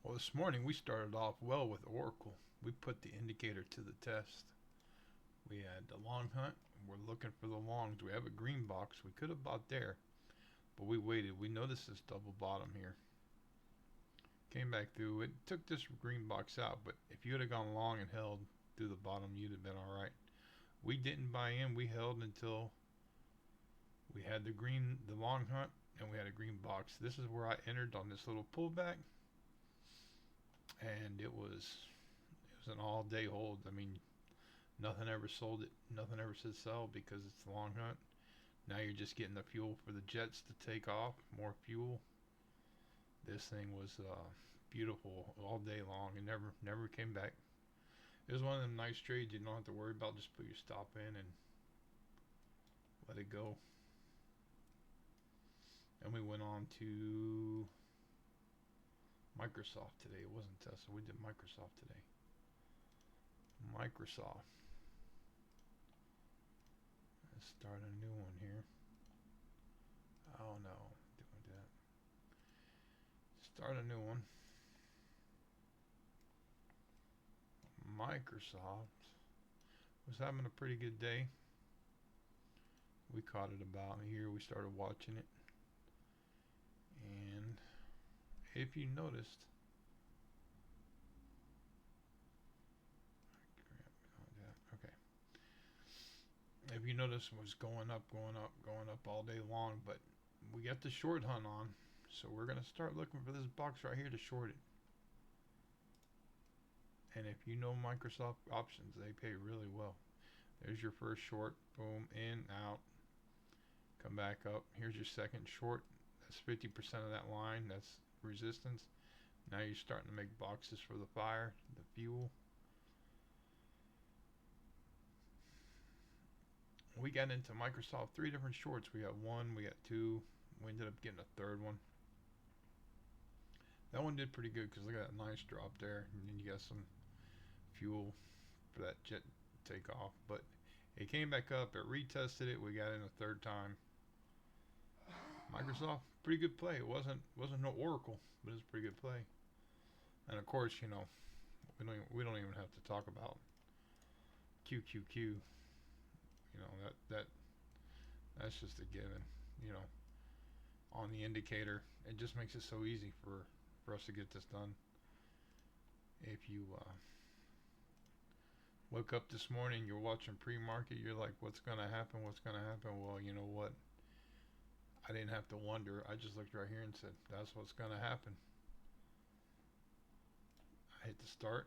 Well, this morning we started off well with Orcl. We put the indicator to the test. We had the long hunt. We're looking for the longs. We have a green box. We could have bought there, but we waited. We noticed this double bottom here. Came back through. It took this green box out, but if you would have gone long and held through the bottom, you'd have been all right. We didn't buy in. We held until we had the long hunt, and we had a green box. This is where I entered on this little pullback, and it was an all day hold. I mean, nothing ever sold it. Nothing ever said sell because it's the long hunt. Now you're just getting the fuel for the jets to take off. More fuel. This thing was beautiful all day long. It never came back. It was one of them nice trades you don't have to worry about. Just put your stop in and let it go. And we went on to Microsoft today. It wasn't Tesla. We did Microsoft today. Microsoft. Let's start a new one here. Oh no, doing that. Start a new one. Microsoft was having a pretty good day. We caught it about here. We started watching it. And if you noticed, okay. If you notice, it was going up, going up, going up all day long. But we got the short hunt on, so we're gonna start looking for this box right here to short it. And if you know Microsoft options, they pay really well. There's your first short. Boom, in, out. Come back up. Here's your second short. That's 50% of that line. That's resistance. Now you're starting to make boxes for the fire, the fuel. We got into Microsoft 3 different shorts. We got one, we got two. We ended up getting a third one. That one did pretty good because look at that nice drop there. And then you got some fuel for that jet takeoff. But it came back up. It retested it. We got in a third time. Microsoft, pretty good play. It wasn't no Orcl, but it was a pretty good play. And of course, we don't even have to talk about QQQ. That's just a given. You know, on the indicator, it just makes it so easy for us to get this done. If you woke up this morning, you're watching pre-market, you're like, what's gonna happen? What's gonna happen? Well, you know what? I didn't have to wonder. I just looked right here and said, that's what's gonna happen. I hit the start.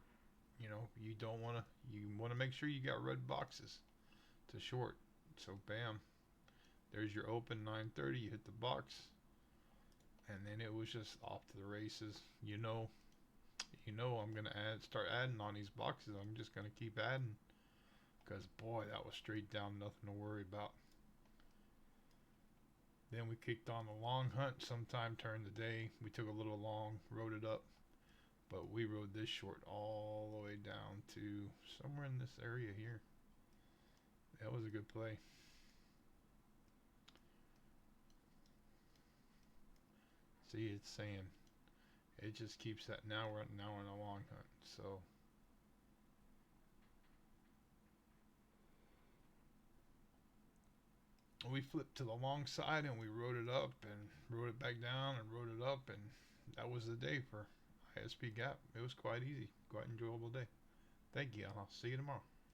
You wanna make sure you got red boxes to short. So bam, there's your open 9:30. You hit the box, and then it was just off to the races. I'm gonna start adding on these boxes. I'm just gonna keep adding, because boy, that was straight down, nothing to worry about. Then we kicked on the long hunt sometime during the day. We took a little long, rode it up, but we rode this short all the way down to somewhere in this area here. That was a good play. See, it's saying it just keeps that. Now we're in a long hunt. So we flipped to the long side and we rode it up and rode it back down and rode it up, and that was the day for ISP Gap. It was quite easy, quite enjoyable day. Thank you, and I'll see you tomorrow.